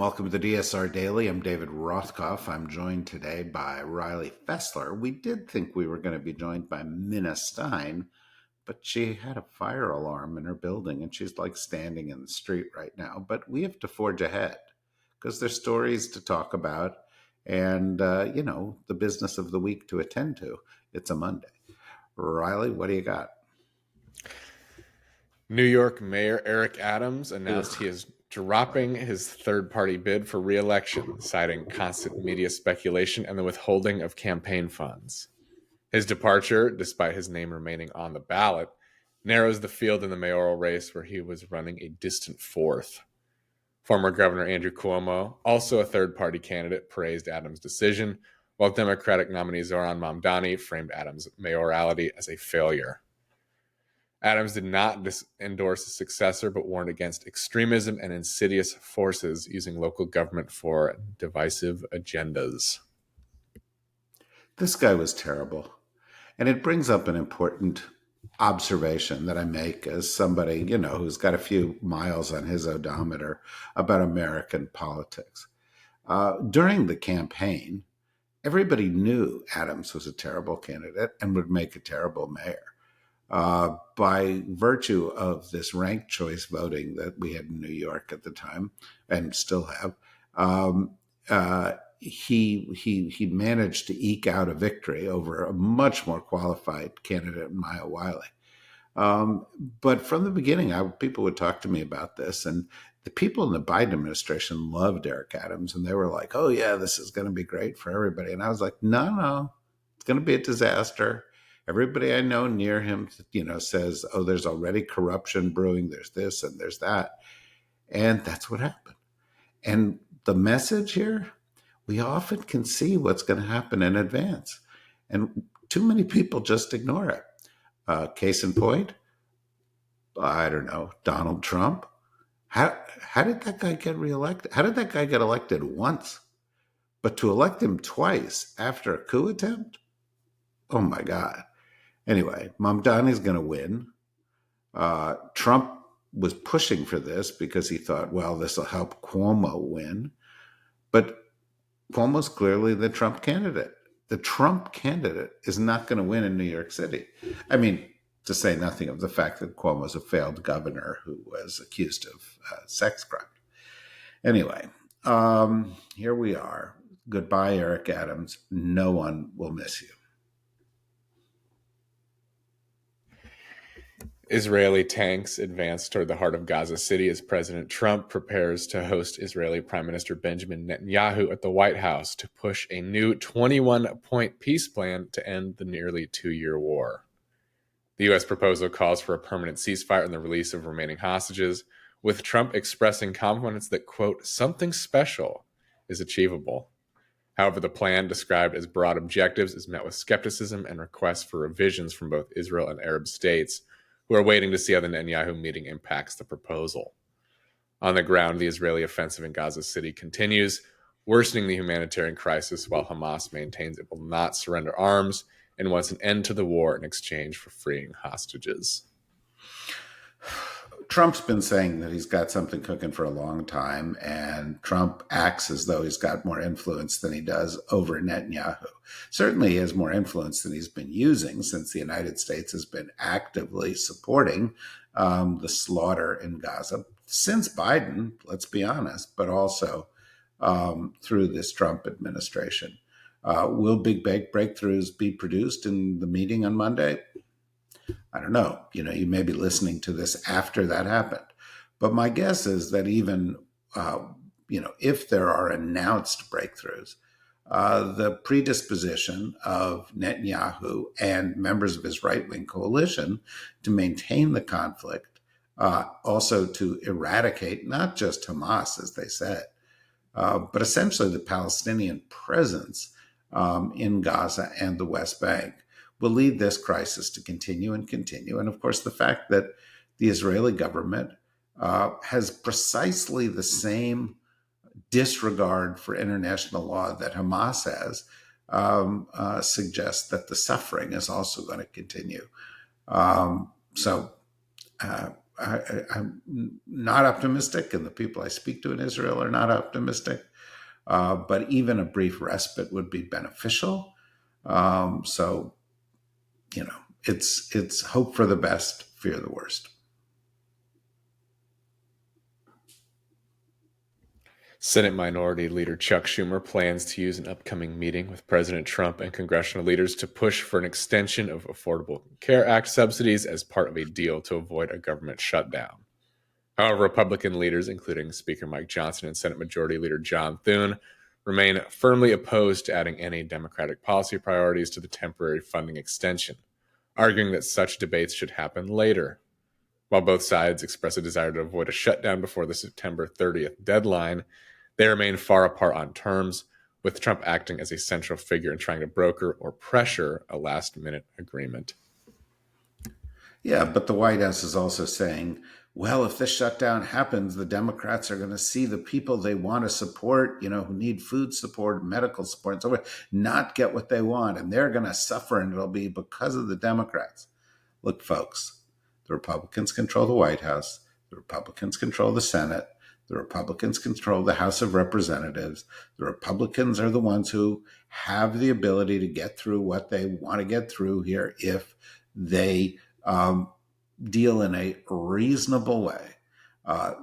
welcome to the DSR Daily. I'm David Rothkopf. I'm joined today by Riley Fessler. We did think we were going to be joined by Minna Stein, but she had a fire alarm in her building and she's like standing in the street right now. But we have to forge ahead because there's stories to talk about and, the business of the week to attend to. It's a Monday. Riley, what do you got? New York Mayor Eric Adams announced he is dropping his third-party bid for re-election, citing constant media speculation and the withholding of campaign funds. His departure, despite his name remaining on the ballot, narrows the field in the mayoral race where he was running a distant fourth. Former Governor Andrew Cuomo, also a third-party candidate, praised Adams' decision, while Democratic nominee Zohran Mamdani framed Adams' mayoralty as a failure. Adams did not endorse a successor, but warned against extremism and insidious forces using local government for divisive agendas. This guy was terrible. And it brings up an important observation that I make as somebody, who's got a few miles on his odometer about American politics. During the campaign, everybody knew Adams was a terrible candidate and would make a terrible mayor. By virtue of this ranked choice voting that we had in New York at the time and still have, he managed to eke out a victory over a much more qualified candidate, Maya Wiley. But from the beginning, people would talk to me about this, and the people in the Biden administration loved Eric Adams, and they were like, "Oh yeah, this is going to be great for everybody." And I was like, "No, it's going to be a disaster." Everybody I know near him, says, "Oh, there's already corruption brewing. There's this and there's that," and that's what happened. And the message here, we often can see what's going to happen in advance. And too many people just ignore it. Case in point, I don't know, Donald Trump. How did that guy get reelected? How did that guy get elected once? But to elect him twice after a coup attempt? Oh my God. Anyway, Mamdani's going to win. Trump was pushing for this because he thought, well, this will help Cuomo win. But Cuomo's clearly the Trump candidate. The Trump candidate is not going to win in New York City. I mean, to say nothing of the fact that Cuomo's a failed governor who was accused of sex crime. Anyway, here we are. Goodbye, Eric Adams. No one will miss you. Israeli tanks advance toward the heart of Gaza City as President Trump prepares to host Israeli Prime Minister Benjamin Netanyahu at the White House to push a new 21-point peace plan to end the nearly 2-year war. The U.S. proposal calls for a permanent ceasefire and the release of remaining hostages, with Trump expressing confidence that, quote, something special is achievable. However, the plan, described as broad objectives, is met with skepticism and requests for revisions from both Israel and Arab states, who are waiting to see how the Netanyahu meeting impacts the proposal. On the ground, the Israeli offensive in Gaza City continues, worsening the humanitarian crisis while Hamas maintains it will not surrender arms and wants an end to the war in exchange for freeing hostages. Trump's been saying that he's got something cooking for a long time, and Trump acts as though he's got more influence than he does over Netanyahu. Certainly he has more influence than he's been using since the United States has been actively supporting the slaughter in Gaza since Biden, let's be honest, but also through this Trump administration. Will big breakthroughs be produced in the meeting on Monday? I don't know. You may be listening to this after that happened. But my guess is that even, if there are announced breakthroughs, the predisposition of Netanyahu and members of his right-wing coalition to maintain the conflict, also to eradicate not just Hamas, as they said, but essentially the Palestinian presence in Gaza and the West Bank, will lead this crisis to continue and continue. And of course, the fact that the Israeli government has precisely the same disregard for international law that Hamas has suggests that the suffering is also going to continue. So I'm not optimistic, and the people I speak to in Israel are not optimistic. But even a brief respite would be beneficial. So, it's hope for the best, fear the worst. Senate Minority Leader Chuck Schumer plans to use an upcoming meeting with President Trump and congressional leaders to push for an extension of Affordable Care Act subsidies as part of a deal to avoid a government shutdown. However, Republican leaders, including Speaker Mike Johnson and Senate Majority Leader John Thune, remain firmly opposed to adding any Democratic policy priorities to the temporary funding extension, arguing that such debates should happen later. While both sides express a desire to avoid a shutdown before the September 30th deadline, they remain far apart on terms, with Trump acting as a central figure in trying to broker or pressure a last-minute agreement. Yeah, but the White House is also saying, well, if this shutdown happens, the Democrats are going to see the people they want to support, who need food support, medical support, and so forth, not get what they want. And they're going to suffer, and it'll be because of the Democrats. Look, folks, the Republicans control the White House. The Republicans control the Senate. The Republicans control the House of Representatives. The Republicans are the ones who have the ability to get through what they want to get through here if they deal in a reasonable way.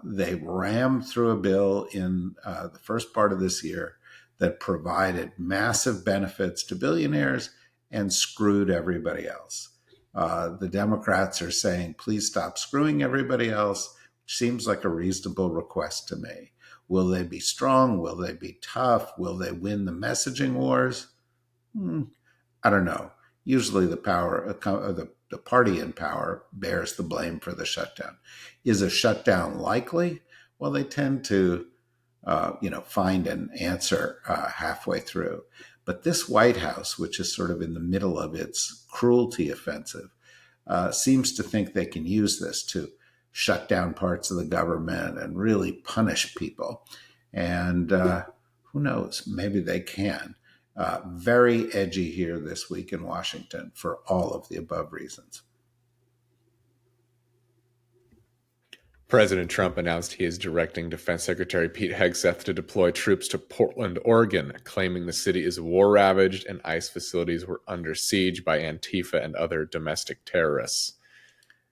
They rammed through a bill in the first part of this year that provided massive benefits to billionaires and screwed everybody else. The Democrats are saying, please stop screwing everybody else, which seems like a reasonable request to me. Will they be strong? Will they be tough? Will they win the messaging wars? I don't know. Usually the party in power bears the blame for the shutdown. Is a shutdown likely? Well, they tend to, find an answer halfway through. But this White House, which is sort of in the middle of its cruelty offensive, seems to think they can use this to shut down parts of the government and really punish people. And who knows? Maybe they can. Very edgy here this week in Washington for all of the above reasons. President Trump announced he is directing Defense Secretary Pete Hegseth to deploy troops to Portland, Oregon, claiming the city is war-ravaged and ICE facilities were under siege by Antifa and other domestic terrorists.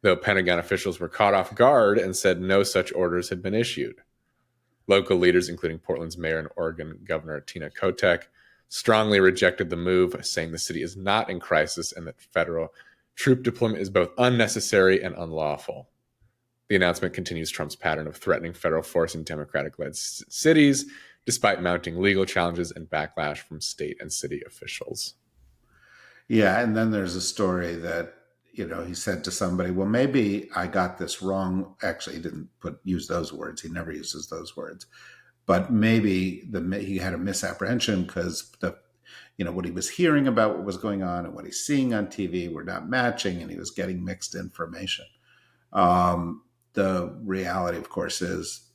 Though Pentagon officials were caught off guard and said no such orders had been issued. Local leaders, including Portland's mayor and Oregon Governor Tina Kotek, strongly rejected the move, saying the city is not in crisis and that federal troop deployment is both unnecessary and unlawful. The announcement continues Trump's pattern of threatening federal force in Democratic-led cities, despite mounting legal challenges and backlash from state and city officials. Yeah, and then there's a story that, he said to somebody, well, maybe I got this wrong. Actually, he didn't use those words. He never uses those words. But maybe he had a misapprehension because what he was hearing about what was going on and what he's seeing on TV were not matching, and he was getting mixed information. The reality, of course, is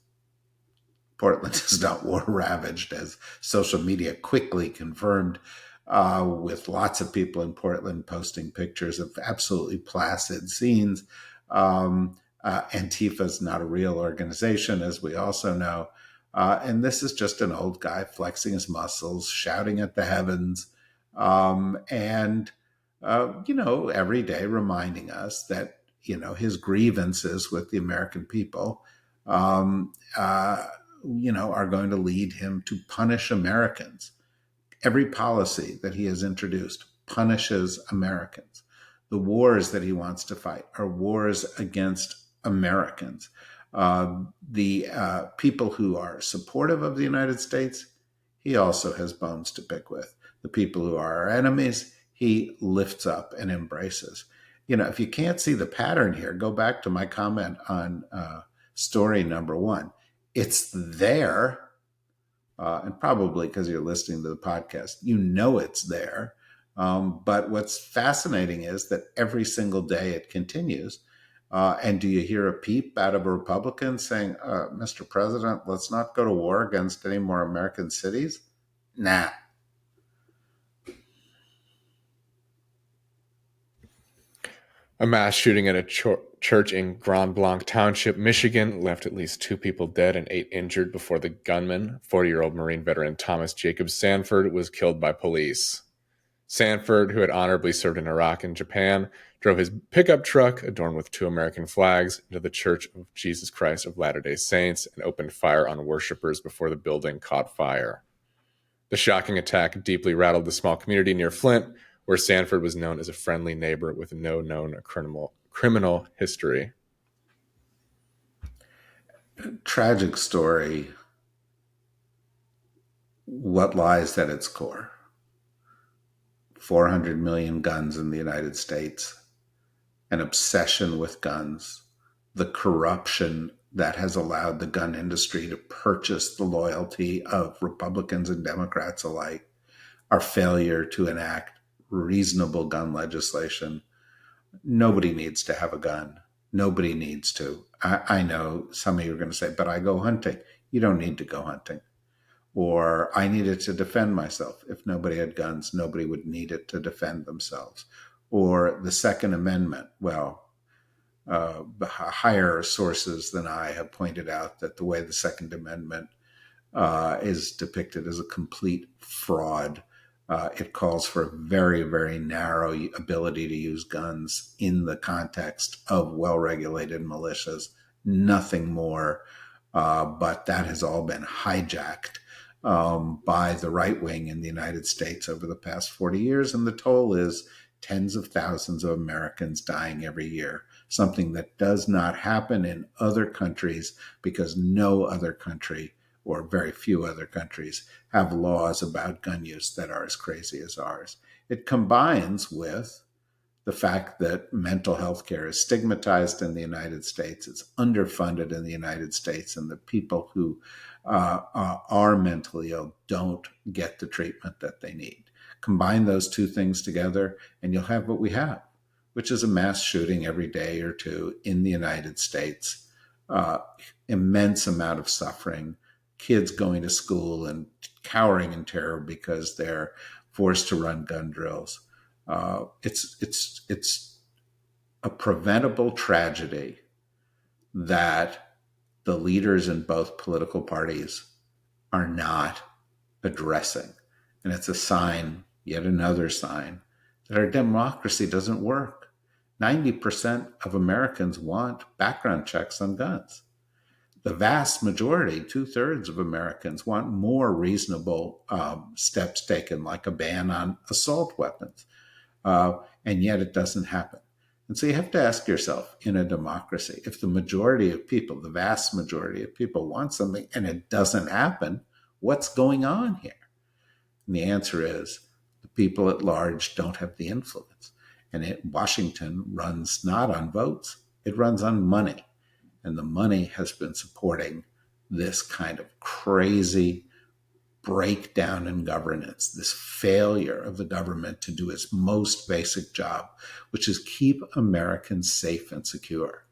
Portland is not war ravaged, as social media quickly confirmed, with lots of people in Portland posting pictures of absolutely placid scenes. Antifa is not a real organization, as we also know. And this is just an old guy flexing his muscles, shouting at the heavens, and every day reminding us that, his grievances with the American people, are going to lead him to punish Americans. Every policy that he has introduced punishes Americans. The wars that he wants to fight are wars against Americans. The people who are supportive of the United States, he also has bones to pick with. The people who are our enemies, he lifts up and embraces. If you can't see the pattern here, go back to my comment on story number 1. It's there, and probably because you're listening to the podcast, it's there. But what's fascinating is that every single day it continues. And do you hear a peep out of a Republican saying, Mr. President, let's not go to war against any more American cities? Nah. A mass shooting at a church in Grand Blanc Township, Michigan, left at least 2 people dead and 8 injured before the gunman, 40-year-old Marine veteran Thomas Jacob Sanford, was killed by police. Sanford, who had honorably served in Iraq and Japan, drove his pickup truck, adorned with 2 American flags, into the Church of Jesus Christ of Latter-day Saints and opened fire on worshipers before the building caught fire. The shocking attack deeply rattled the small community near Flint, where Sanford was known as a friendly neighbor with no known criminal history. Tragic story. What lies at its core? 400 million guns in the United States, an obsession with guns, the corruption that has allowed the gun industry to purchase the loyalty of Republicans and Democrats alike, our failure to enact reasonable gun legislation. Nobody needs to have a gun. Nobody needs to. I know some of you are going to say, but I go hunting. You don't need to go hunting. Or I needed to defend myself. If nobody had guns, nobody would need it to defend themselves. Or the Second Amendment. Well, higher sources than I have pointed out that the way the Second Amendment is depicted as a complete fraud. It calls for a very, very narrow ability to use guns in the context of well-regulated militias, nothing more. But that has all been hijacked by the right wing in the United States over the past 40 years. And the toll is tens of thousands of Americans dying every year, something that does not happen in other countries because no other country or very few other countries have laws about gun use that are as crazy as ours. It combines with the fact that mental health care is stigmatized in the United States, it's underfunded in the United States, and the people who are mentally ill don't get the treatment that they need. Combine those two things together, and you'll have what we have, which is a mass shooting every day or two in the United States, immense amount of suffering, kids going to school and cowering in terror because they're forced to run gun drills. It's a preventable tragedy that the leaders in both political parties are not addressing. And it's a sign, yet another sign, that our democracy doesn't work. 90% of Americans want background checks on guns. The vast majority, 2/3 of Americans, want more reasonable steps taken, like a ban on assault weapons. And yet it doesn't happen. And so you have to ask yourself, in a democracy, if the majority of people, the vast majority of people want something and it doesn't happen, what's going on here? And the answer is the people at large don't have the influence. And Washington runs not on votes, it runs on money. And the money has been supporting this kind of crazy breakdown in governance, this failure of the government to do its most basic job, which is keep Americans safe and secure.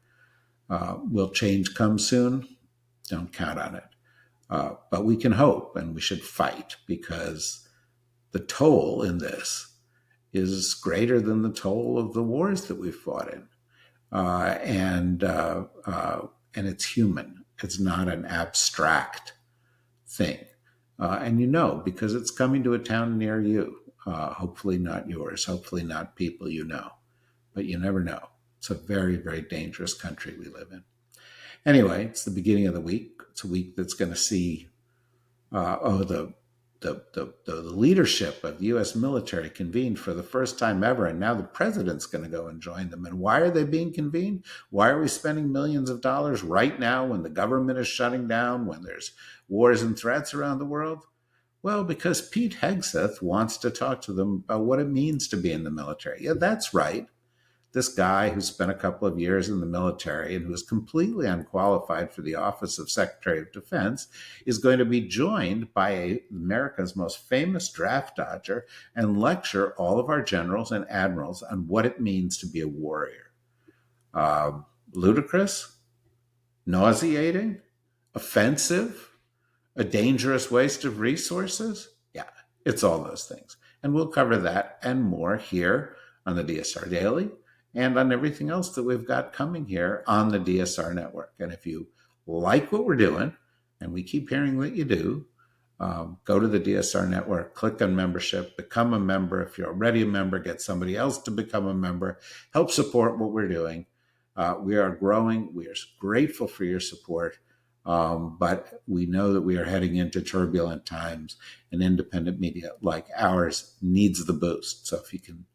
Will change come soon? Don't count on it. But we can hope, and we should fight, because the toll in this is greater than the toll of the wars that we've fought in. And it's human. It's not an abstract thing. And you know, because it's coming to a town near you, hopefully not yours, hopefully not people you know, but you never know. It's a very, very dangerous country we live in. Anyway, it's the beginning of the week. It's a week that's going to see the leadership of the U.S. military convened for the first time ever, and now the president's going to go and join them. And why are they being convened? Why are we spending millions of dollars right now when the government is shutting down, when there's wars and threats around the world? Well, because Pete Hegseth wants to talk to them about what it means to be in the military. Yeah, that's right. This guy who spent a couple of years in the military and who is completely unqualified for the office of Secretary of Defense is going to be joined by America's most famous draft dodger and lecture all of our generals and admirals on what it means to be a warrior. Ludicrous, nauseating, offensive, a dangerous waste of resources? Yeah, it's all those things. And we'll cover that and more here on the DSR Daily and on everything else that we've got coming here on the DSR network. And if you like what we're doing, and we keep hearing that you do, go to the DSR network, click on membership, become a member. If you're already a member, get somebody else to become a member, help support what we're doing. We are growing. We are grateful for your support. But we know that we are heading into turbulent times, and independent media like ours needs the boost. So if you can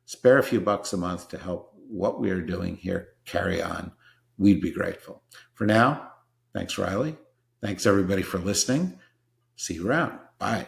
spare a few bucks a month to help what we are doing here carry on, we'd be grateful. For now, thanks, Riley. Thanks, everybody, for listening. See you around. Bye.